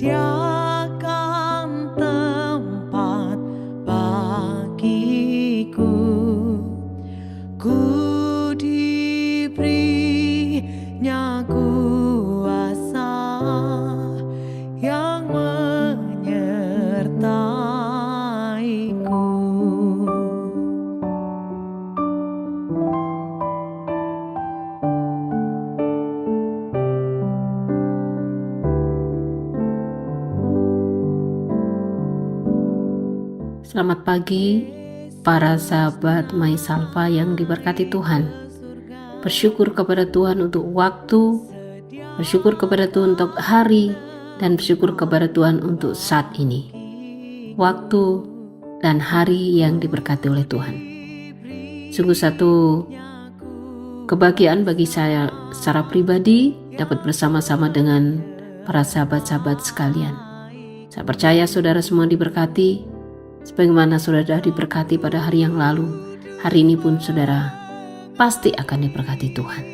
sediakan tempat bagiku. Ku diberinya kuasa yang menyertaiku. Selamat pagi, para sahabat My Salva yang diberkati Tuhan. Bersyukur kepada Tuhan untuk waktu, bersyukur kepada Tuhan untuk hari, dan bersyukur kepada Tuhan untuk saat ini. Waktu dan hari yang diberkati oleh Tuhan. Sungguh satu kebahagiaan bagi saya secara pribadi dapat bersama-sama dengan para sahabat-sahabat sekalian. Saya percaya saudara semua diberkati. Sebagaimana saudara diberkati pada hari yang lalu, hari ini pun saudara pasti akan diberkati Tuhan.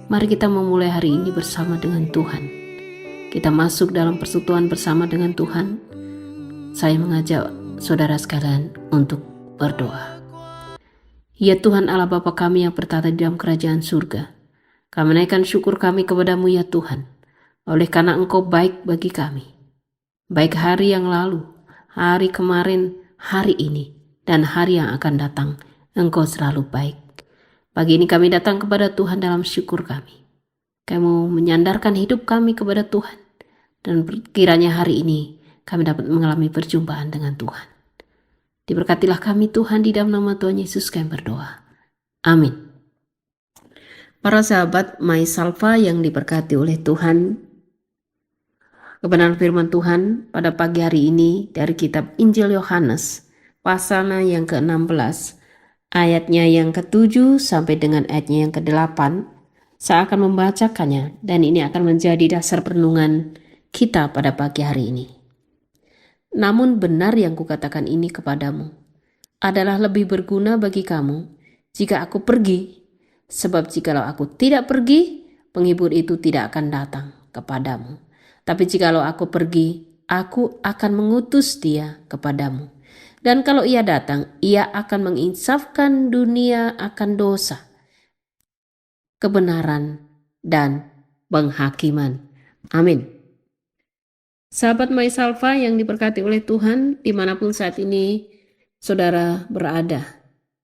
Mari kita memulai hari ini bersama dengan Tuhan. Kita masuk dalam persekutuan bersama dengan Tuhan. Saya mengajak saudara sekalian untuk berdoa. Ya Tuhan Allah Bapa kami yang bertata di dalam kerajaan surga, kami menaikkan syukur kami kepadamu ya Tuhan, oleh karena Engkau baik bagi kami. Baik hari yang lalu, hari kemarin, hari ini, dan hari yang akan datang, Engkau selalu baik. Pagi ini kami datang kepada Tuhan dalam syukur kami. Kami mau menyandarkan hidup kami kepada Tuhan, dan kiranya hari ini kami dapat mengalami perjumpaan dengan Tuhan. Diberkatilah kami Tuhan, di dalam nama Tuhan Yesus kami berdoa. Amin. Para sahabat My Salva yang diberkati oleh Tuhan, kebenaran firman Tuhan pada pagi hari ini dari kitab Injil Yohanes, pasalnya yang ke-16, ayatnya yang ke-7 sampai dengan ayatnya yang ke-8. Saya akan membacakannya dan ini akan menjadi dasar perenungan kita pada pagi hari ini. Namun benar yang kukatakan ini kepadamu, adalah lebih berguna bagi kamu jika aku pergi, sebab jikalau aku tidak pergi, penghibur itu tidak akan datang kepadamu. Tapi jikalau aku pergi, aku akan mengutus dia kepadamu. Dan kalau ia datang, ia akan menginsafkan dunia akan dosa, kebenaran, dan penghakiman. Amin. Sahabat My Salva yang diberkati oleh Tuhan, dimanapun saat ini saudara berada.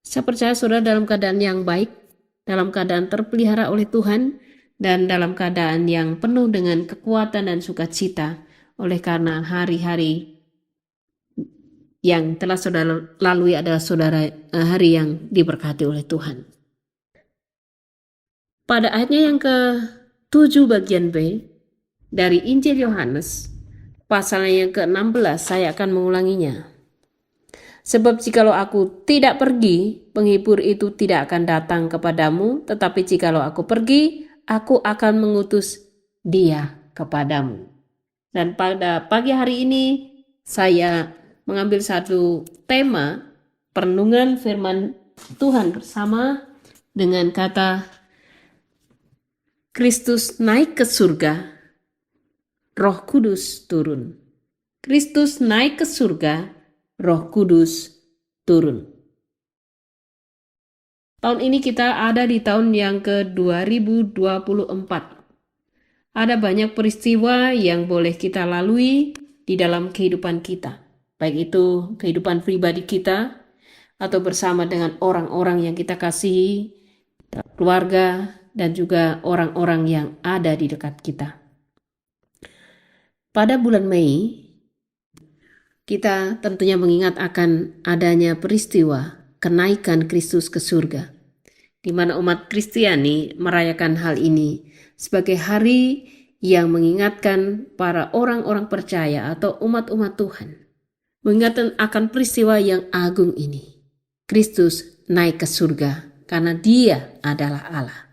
Saya percaya saudara dalam keadaan yang baik, dalam keadaan terpelihara oleh Tuhan, dan dalam keadaan yang penuh dengan kekuatan dan sukacita oleh karena hari-hari yang telah saudara lalui adalah hari yang diberkati oleh Tuhan. Pada ayatnya yang ke-7 bagian B dari Injil Yohanes, pasalnya yang ke-16, saya akan mengulanginya. Sebab jikalau aku tidak pergi, penghibur itu tidak akan datang kepadamu, tetapi jikalau aku pergi, aku akan mengutus dia kepadamu. Dan pada pagi hari ini saya mengambil satu tema perenungan firman Tuhan bersama dengan kata Kristus naik ke surga, Roh Kudus turun. Kristus naik ke surga, Roh Kudus turun. Tahun ini kita ada di tahun yang ke-2024. Ada banyak peristiwa yang boleh kita lalui di dalam kehidupan kita. Baik itu kehidupan pribadi kita atau bersama dengan orang-orang yang kita kasihi, keluarga, dan juga orang-orang yang ada di dekat kita. Pada bulan Mei, kita tentunya mengingat akan adanya peristiwa kenaikan Kristus ke surga, di mana umat Kristiani merayakan hal ini sebagai hari yang mengingatkan para orang-orang percaya atau umat-umat Tuhan, mengingatkan akan peristiwa yang agung ini. Kristus naik ke surga karena Dia adalah Allah.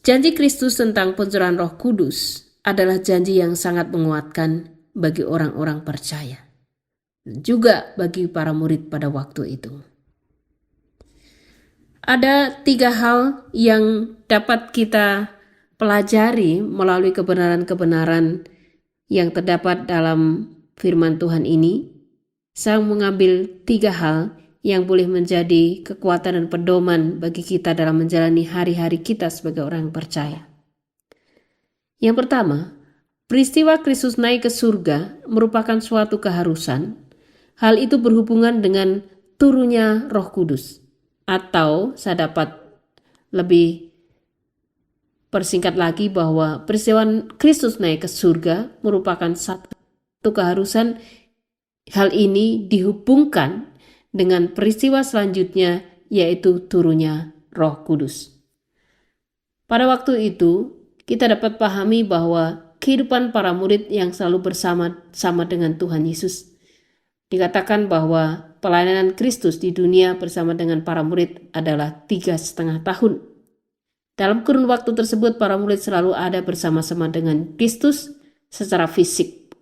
Janji Kristus tentang pencurahan Roh Kudus adalah janji yang sangat menguatkan bagi orang-orang percaya, juga bagi para murid pada waktu itu. Ada 3 hal yang dapat kita pelajari melalui kebenaran-kebenaran yang terdapat dalam firman Tuhan ini, saya mengambil 3 hal yang boleh menjadi kekuatan dan pedoman bagi kita dalam menjalani hari-hari kita sebagai orang percaya. Yang pertama, peristiwa Kristus naik ke surga merupakan suatu keharusan. Hal itu berhubungan dengan turunnya Roh Kudus. Atau saya dapat lebih persingkat lagi bahwa peristiwa Kristus naik ke surga merupakan satu keharusan. Hal ini dihubungkan dengan peristiwa selanjutnya, yaitu turunnya Roh Kudus. Pada waktu itu, kita dapat pahami bahwa kehidupan para murid yang selalu bersama-sama dengan Tuhan Yesus. Dikatakan bahwa pelayanan Kristus di dunia bersama dengan para murid adalah 3,5 tahun. Dalam kurun waktu tersebut, para murid selalu ada bersama-sama dengan Kristus secara fisik,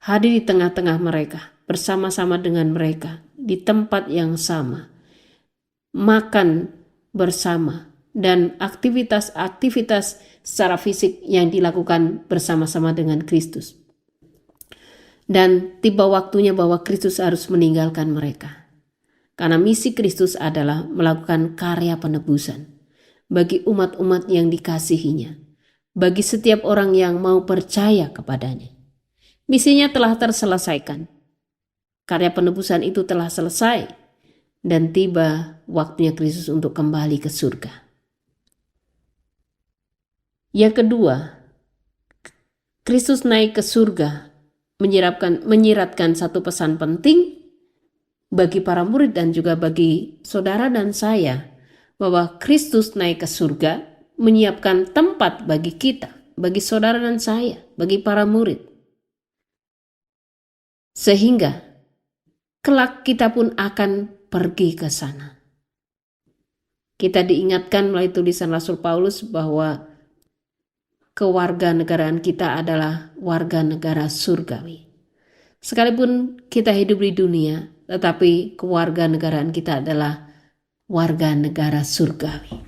hadir di tengah-tengah mereka, bersama-sama dengan mereka, di tempat yang sama, makan bersama, dan aktivitas-aktivitas secara fisik yang dilakukan bersama-sama dengan Kristus. Dan tiba waktunya bahwa Kristus harus meninggalkan mereka. Karena misi Kristus adalah melakukan karya penebusan bagi umat-umat yang dikasihinya, bagi setiap orang yang mau percaya kepadanya. Misinya telah terselesaikan. Karya penebusan itu telah selesai dan tiba waktunya Kristus untuk kembali ke surga. Yang kedua, Kristus naik ke surga menyiratkan satu pesan penting bagi para murid dan juga bagi saudara dan saya, bahwa Kristus naik ke surga menyiapkan tempat bagi kita, bagi saudara dan saya, bagi para murid. Sehingga kelak kita pun akan pergi ke sana. Kita diingatkan melalui tulisan Rasul Paulus bahwa kewarganegaraan kita adalah warga negara surgawi. Sekalipun kita hidup di dunia, tetapi kewarganegaraan kita adalah warga negara surgawi.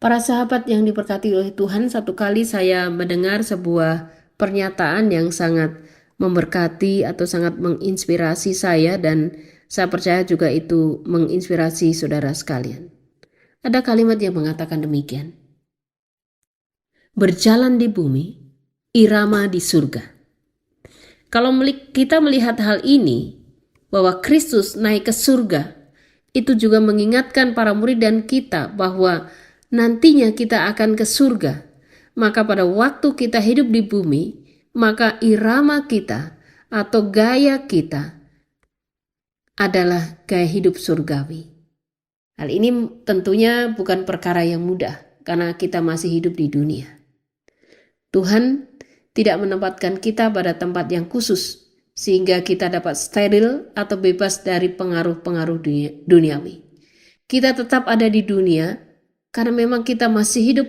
Para sahabat yang diberkati oleh Tuhan, satu kali saya mendengar sebuah pernyataan yang sangat memberkati atau sangat menginspirasi saya, dan saya percaya juga itu menginspirasi saudara sekalian. Ada kalimat yang mengatakan demikian: berjalan di bumi, irama di surga. Kalau kita melihat hal ini, bahwa Kristus naik ke surga, itu juga mengingatkan para murid dan kita bahwa nantinya kita akan ke surga. Maka pada waktu kita hidup di bumi, maka irama kita atau gaya kita adalah gaya hidup surgawi. Hal ini tentunya bukan perkara yang mudah karena kita masih hidup di dunia. Tuhan tidak menempatkan kita pada tempat yang khusus sehingga kita dapat steril atau bebas dari pengaruh-pengaruh duniawi. Kita tetap ada di dunia karena memang kita masih hidup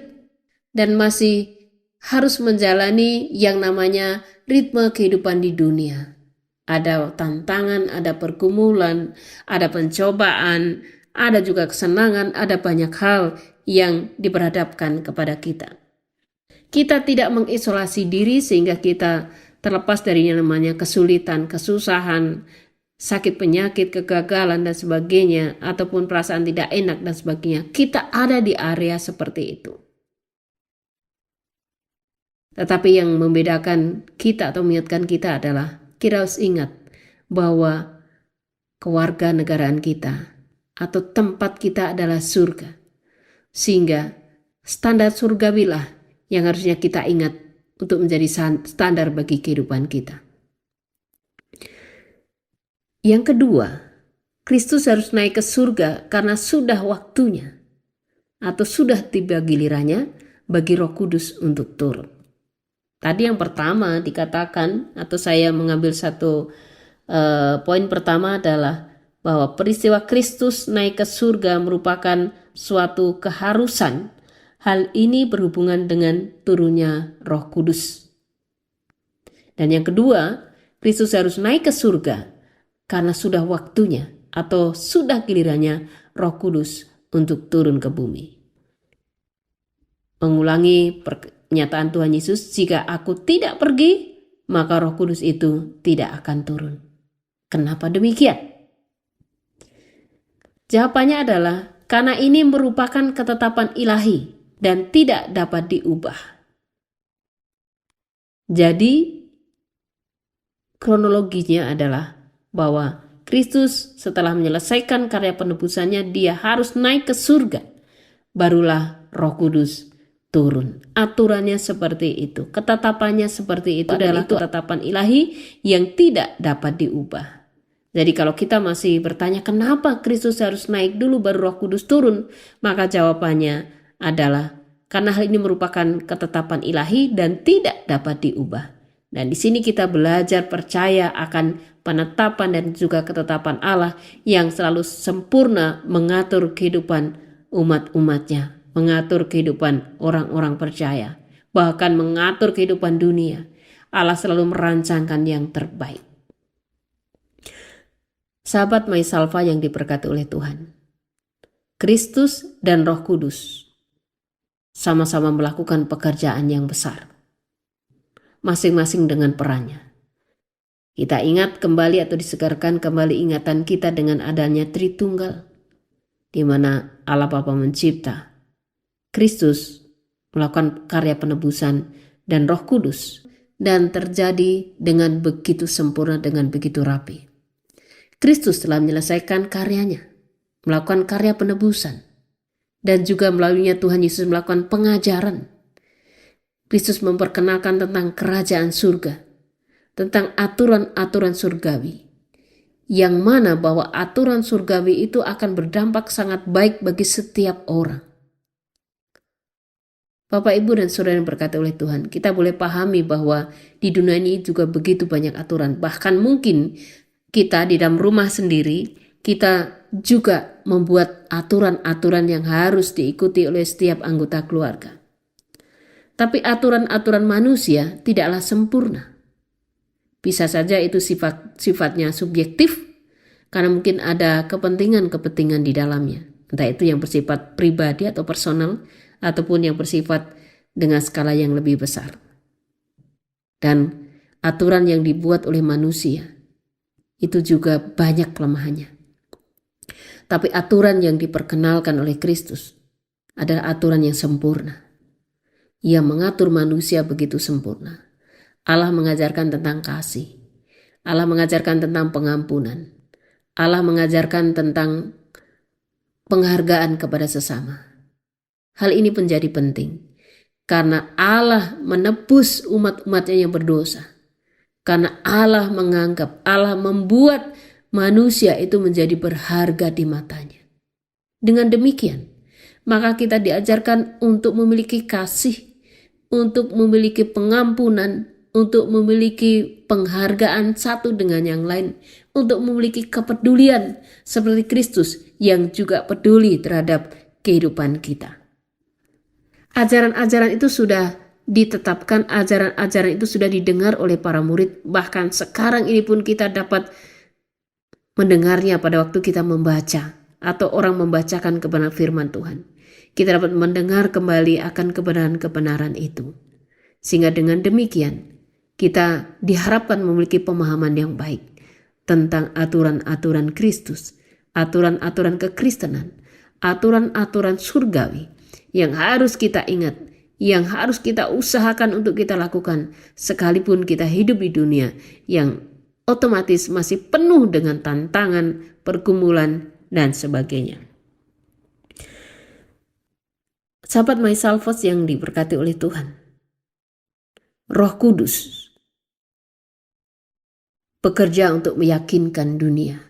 dan masih harus menjalani yang namanya ritme kehidupan di dunia. Ada tantangan, ada pergumulan, ada pencobaan, ada juga kesenangan, ada banyak hal yang diperhadapkan kepada kita. Kita tidak mengisolasi diri sehingga kita terlepas dari yang namanya kesulitan, kesusahan, sakit penyakit, kegagalan dan sebagainya, ataupun perasaan tidak enak dan sebagainya. Kita ada di area seperti itu. Tetapi yang membedakan kita atau mengingatkan kita adalah kita harus ingat bahwa kewarganegaraan kita atau tempat kita adalah surga. Sehingga standar surgawilah yang harusnya kita ingat untuk menjadi standar bagi kehidupan kita. Yang kedua, Kristus harus naik ke surga karena sudah waktunya atau sudah tiba gilirannya bagi Roh Kudus untuk turun. Tadi yang pertama dikatakan, atau saya mengambil satu poin pertama adalah bahwa peristiwa Kristus naik ke surga merupakan suatu keharusan. Hal ini berhubungan dengan turunnya Roh Kudus. Dan yang kedua, Kristus harus naik ke surga karena sudah waktunya atau sudah gilirannya Roh Kudus untuk turun ke bumi. mengulangi pernyataan Tuhan Yesus, jika aku tidak pergi, maka Roh Kudus itu tidak akan turun. Kenapa demikian? Jawabannya adalah karena ini merupakan ketetapan ilahi dan tidak dapat diubah. Jadi kronologinya adalah bahwa Kristus setelah menyelesaikan karya penebusannya, dia harus naik ke surga. Barulah Roh Kudus turun. Aturannya seperti itu. Ketetapannya seperti itu adalah ketetapan ilahi yang tidak dapat diubah. Jadi kalau kita masih bertanya kenapa Kristus harus naik dulu baru Roh Kudus turun, maka jawabannya adalah karena hal ini merupakan ketetapan ilahi dan tidak dapat diubah. Dan di sini kita belajar percaya akan penetapan dan juga ketetapan Allah yang selalu sempurna mengatur kehidupan umat-umatnya, mengatur kehidupan orang-orang percaya, bahkan mengatur kehidupan dunia. Allah selalu merancangkan yang terbaik. Sahabat Maisalva yang diberkati oleh Tuhan, Kristus dan Roh Kudus sama-sama melakukan pekerjaan yang besar, masing-masing dengan perannya. Kita ingat kembali atau disegarkan kembali ingatan kita dengan adanya Tritunggal, di mana Allah Bapa mencipta, Kristus melakukan karya penebusan, dan Roh Kudus, dan terjadi dengan begitu sempurna, dengan begitu rapi. Kristus telah menyelesaikan karyanya, melakukan karya penebusan, dan juga melaluinya Tuhan Yesus melakukan pengajaran. Kristus memperkenalkan tentang kerajaan surga, tentang aturan-aturan surgawi, yang mana bahwa aturan surgawi itu akan berdampak sangat baik bagi setiap orang. Bapak, Ibu, dan Saudara yang berkati oleh Tuhan, kita boleh pahami bahwa di dunia ini juga begitu banyak aturan. Bahkan mungkin kita di dalam rumah sendiri, kita juga membuat aturan-aturan yang harus diikuti oleh setiap anggota keluarga. Tapi aturan-aturan manusia tidaklah sempurna. Bisa saja itu sifatnya subjektif, karena mungkin ada kepentingan-kepentingan di dalamnya. Entah itu yang bersifat pribadi atau personal, ataupun yang bersifat dengan skala yang lebih besar. Dan aturan yang dibuat oleh manusia, itu juga banyak kelemahannya. Tapi aturan yang diperkenalkan oleh Kristus adalah aturan yang sempurna. Ia mengatur manusia begitu sempurna. Allah mengajarkan tentang kasih. Allah mengajarkan tentang pengampunan. Allah mengajarkan tentang penghargaan kepada sesama. Hal ini menjadi penting karena Allah menebus umat-umatnya yang berdosa. Karena Allah menganggap, Allah membuat manusia itu menjadi berharga di matanya. Dengan demikian, maka kita diajarkan untuk memiliki kasih, untuk memiliki pengampunan, untuk memiliki penghargaan satu dengan yang lain, untuk memiliki kepedulian seperti Kristus yang juga peduli terhadap kehidupan kita. Ajaran-ajaran itu sudah ditetapkan, ajaran-ajaran itu sudah didengar oleh para murid. Bahkan sekarang ini pun kita dapat mendengarnya pada waktu kita membaca atau orang membacakan kebenaran firman Tuhan. Kita dapat mendengar kembali akan kebenaran-kebenaran itu. Sehingga dengan demikian kita diharapkan memiliki pemahaman yang baik tentang aturan-aturan Kristus, aturan-aturan kekristenan, aturan-aturan surgawi yang harus kita ingat, yang harus kita usahakan untuk kita lakukan sekalipun kita hidup di dunia yang otomatis masih penuh dengan tantangan, pergumulan, dan sebagainya. Sahabat Maisalvos yang diberkati oleh Tuhan, Roh Kudus bekerja untuk meyakinkan dunia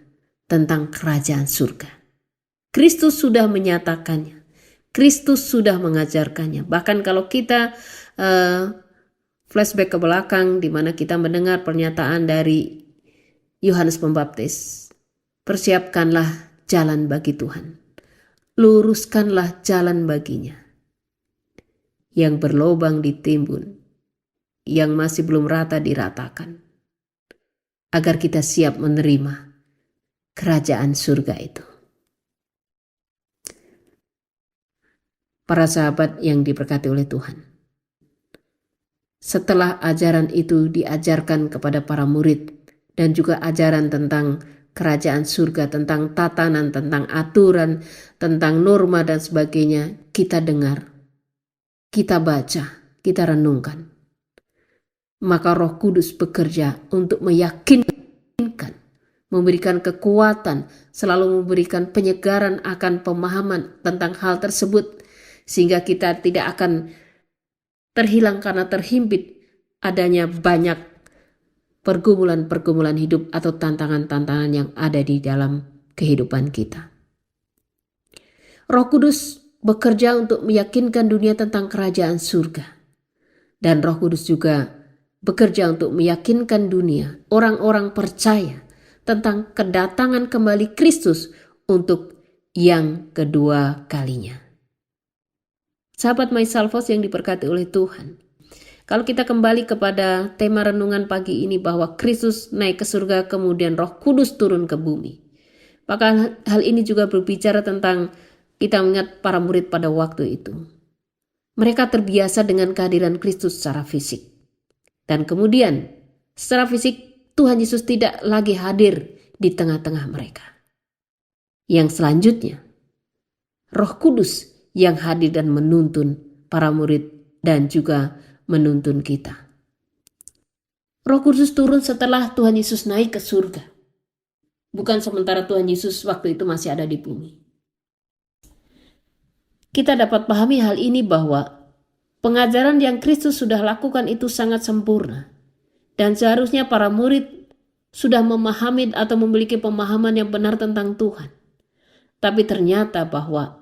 tentang kerajaan surga. Kristus sudah menyatakannya. Kristus sudah mengajarkannya. Bahkan kalau kita flashback ke belakang di mana kita mendengar pernyataan dari Yohanes Pembaptis, persiapkanlah jalan bagi Tuhan. Luruskanlah jalan baginya. Yang berlobang ditimbun, yang masih belum rata diratakan. Agar kita siap menerima kerajaan surga itu. Para sahabat yang diberkati oleh Tuhan. Setelah ajaran itu diajarkan kepada para murid dan juga ajaran tentang kerajaan surga, tentang tatanan, tentang aturan, tentang norma dan sebagainya, kita dengar, kita baca, kita renungkan. Maka Roh Kudus bekerja untuk meyakinkan, memberikan kekuatan, selalu memberikan penyegaran akan pemahaman tentang hal tersebut, sehingga kita tidak akan terhilang karena terhimpit adanya banyak pergumulan-pergumulan hidup atau tantangan-tantangan yang ada di dalam kehidupan kita. Roh Kudus bekerja untuk meyakinkan dunia tentang kerajaan surga. Dan Roh Kudus juga bekerja untuk meyakinkan dunia, orang-orang percaya tentang kedatangan kembali Kristus untuk yang kedua kalinya. Sahabat MySalvos yang diberkati oleh Tuhan, kalau kita kembali kepada tema renungan pagi ini bahwa Kristus naik ke surga kemudian Roh Kudus turun ke bumi, maka hal ini juga berbicara tentang kita mengingat para murid pada waktu itu. Mereka terbiasa dengan kehadiran Kristus secara fisik. Dan kemudian secara fisik Tuhan Yesus tidak lagi hadir di tengah-tengah mereka. Yang selanjutnya, Roh Kudus yang hadir dan menuntun para murid dan juga menuntun kita. Roh Kudus turun setelah Tuhan Yesus naik ke surga. Bukan sementara Tuhan Yesus waktu itu masih ada di bumi. Kita dapat pahami hal ini bahwa pengajaran yang Kristus sudah lakukan itu sangat sempurna. Dan seharusnya para murid sudah memahami atau memiliki pemahaman yang benar tentang Tuhan. Tapi ternyata bahwa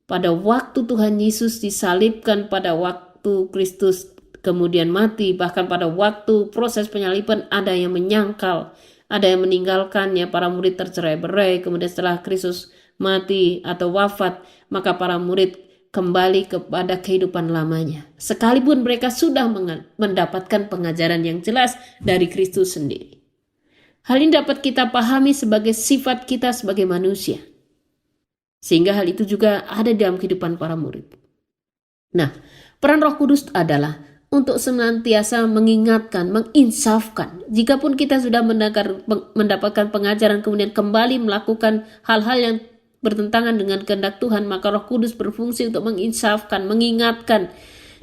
pada waktu Tuhan Yesus disalibkan, pada waktu Kristus kemudian mati, bahkan pada waktu proses penyaliban ada yang menyangkal, ada yang meninggalkannya, para murid tercerai-berai. Kemudian setelah Kristus mati atau wafat, maka para murid kembali kepada kehidupan lamanya. Sekalipun mereka sudah mendapatkan pengajaran yang jelas dari Kristus sendiri. Hal ini dapat kita pahami sebagai sifat kita sebagai manusia. Sehingga hal itu juga ada dalam kehidupan para murid. Nah, peran Roh Kudus adalah untuk senantiasa mengingatkan, menginsafkan. Jikapun kita sudah mendapatkan pengajaran kemudian kembali melakukan hal-hal yang bertentangan dengan kehendak Tuhan, maka Roh Kudus berfungsi untuk menginsafkan, mengingatkan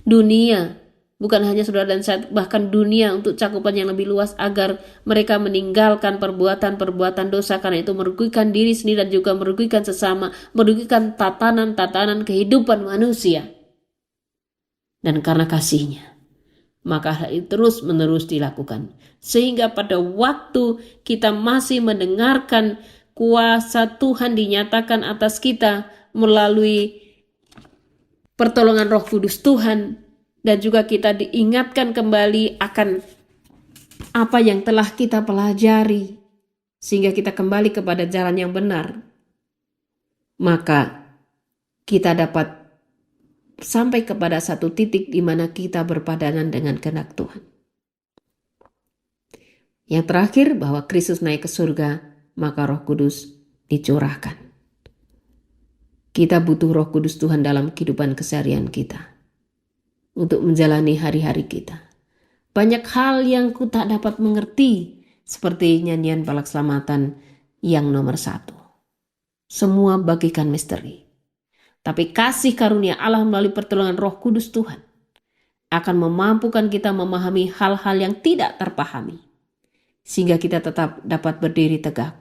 dunia. Bukan hanya saudara dan saya, bahkan dunia untuk cakupan yang lebih luas agar mereka meninggalkan perbuatan-perbuatan dosa, karena itu merugikan diri sendiri dan juga merugikan sesama, merugikan tatanan-tatanan kehidupan manusia. Dan karena kasihnya, maka hal itu terus-menerus dilakukan. Sehingga pada waktu kita masih mendengarkan kuasa Tuhan dinyatakan atas kita melalui pertolongan Roh Kudus Tuhan, dan juga kita diingatkan kembali akan apa yang telah kita pelajari, sehingga kita kembali kepada jalan yang benar, maka kita dapat sampai kepada satu titik di mana kita berpadanan dengan kehendak Tuhan. Yang terakhir, bahwa Kristus naik ke surga, maka Roh Kudus dicurahkan. Kita butuh Roh Kudus Tuhan dalam kehidupan keseharian kita, untuk menjalani hari-hari kita. Banyak hal yang ku tak dapat mengerti, seperti nyanyian Balak Selamatan yang nomor 1. Semua bagikan misteri. Tapi kasih karunia Allah melalui pertolongan Roh Kudus Tuhan akan memampukan kita memahami hal-hal yang tidak terpahami, sehingga kita tetap dapat berdiri tegak,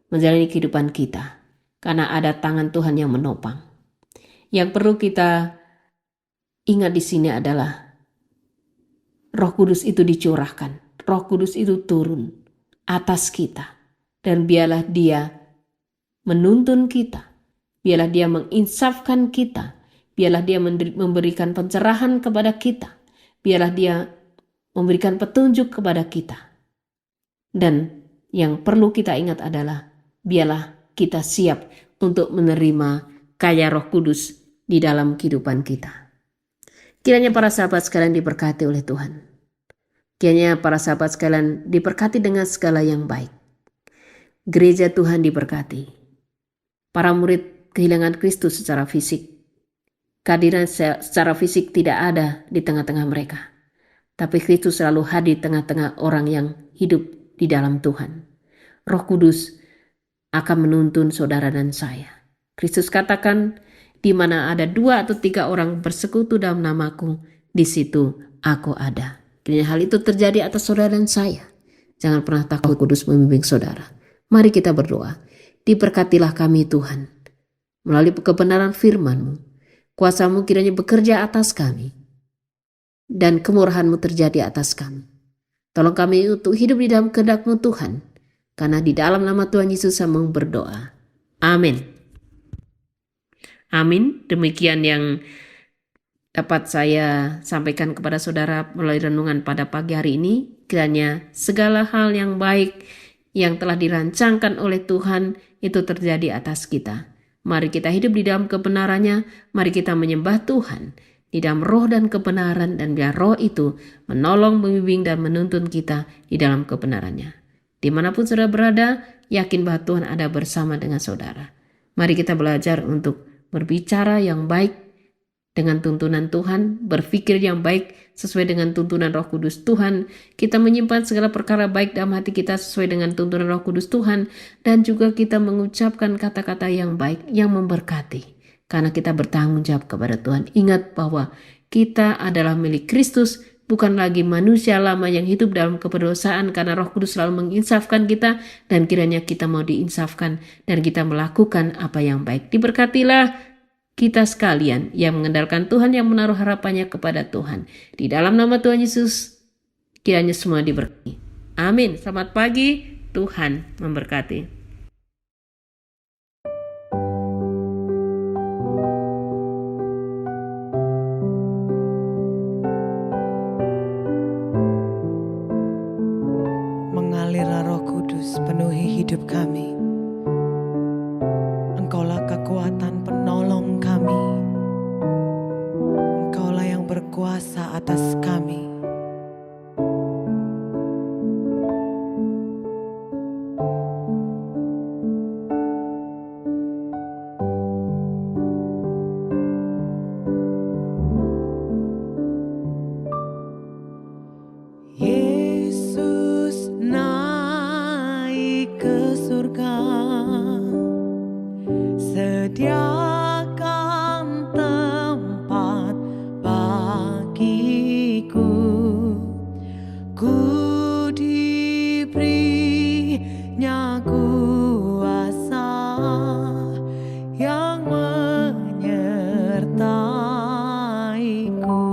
menjalani kehidupan kita, karena ada tangan Tuhan yang menopang. Yang perlu kita ingat di sini adalah Roh Kudus itu dicurahkan, Roh Kudus itu turun atas kita, dan biarlah Dia menuntun kita, biarlah Dia menginsafkan kita, biarlah Dia memberikan pencerahan kepada kita, biarlah Dia memberikan petunjuk kepada kita. Dan yang perlu kita ingat adalah biarlah kita siap untuk menerima karya Roh Kudus di dalam kehidupan kita. Kiranya para sahabat sekalian diberkati oleh Tuhan. Kiranya para sahabat sekalian diberkati dengan segala yang baik. Gereja Tuhan diberkati. Para murid kehilangan Kristus secara fisik. Kehadiran secara fisik tidak ada di tengah-tengah mereka. Tapi Kristus selalu hadir di tengah-tengah orang yang hidup di dalam Tuhan. Roh Kudus akan menuntun saudara dan saya. Kristus katakan, di mana ada 2 atau 3 orang bersekutu dalam namaku, di situ aku ada. Kiranya hal itu terjadi atas saudara dan saya. Jangan pernah takut, Kudus membimbing saudara. Mari kita berdoa. Diberkatilah kami Tuhan. Melalui kebenaran firman-Mu, kuasa-Mu kiranya bekerja atas kami. Dan kemurahan-Mu terjadi atas kami. Tolong kami untuk hidup di dalam kehendak-Mu Tuhan. Karena di dalam nama Tuhan Yesus kami berdoa. Amin. Amin. Demikian yang dapat saya sampaikan kepada saudara melalui renungan pada pagi hari ini. Kiranya segala hal yang baik yang telah dirancangkan oleh Tuhan itu terjadi atas kita. Mari kita hidup di dalam kebenarannya. Mari kita menyembah Tuhan di dalam roh dan kebenaran, dan biar roh itu menolong, membimbing, dan menuntun kita di dalam kebenarannya. Dimanapun saudara berada, yakin bahwa Tuhan ada bersama dengan saudara. Mari kita belajar untuk berbicara yang baik dengan tuntunan Tuhan, berpikir yang baik sesuai dengan tuntunan Roh Kudus Tuhan. Kita menyimpan segala perkara baik dalam hati kita sesuai dengan tuntunan Roh Kudus Tuhan, dan juga kita mengucapkan kata-kata yang baik yang memberkati. Karena kita bertanggung jawab kepada Tuhan. Ingat bahwa kita adalah milik Kristus, bukan lagi manusia lama yang hidup dalam keberdosaan, karena Roh Kudus selalu menginsafkan kita, dan kiranya kita mau diinsafkan dan kita melakukan apa yang baik. Diberkatilah kita sekalian yang mengandalkan Tuhan, yang menaruh harapannya kepada Tuhan. Di dalam nama Tuhan Yesus, kiranya semua diberkati. Amin. Selamat pagi, Tuhan memberkati. Mengalirlah Roh Kudus, penuhi hidup kami. Engkaulah kekuatan penolong kami. Engkaulah yang berkuasa atas kami. Yesus naik ke surga, sediakan tempat bagiku. Ku diberinya kuasa yang menyertaiku.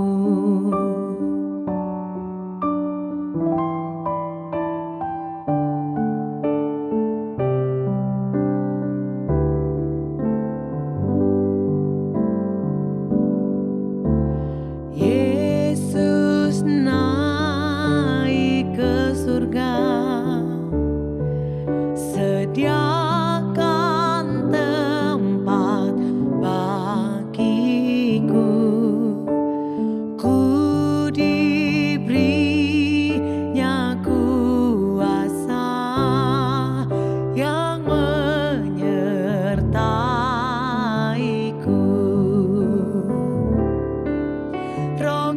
Yesus naik ke surga, sediakan tempat bagiku. Ku diberinya kuasa yang menyertaiku. Roh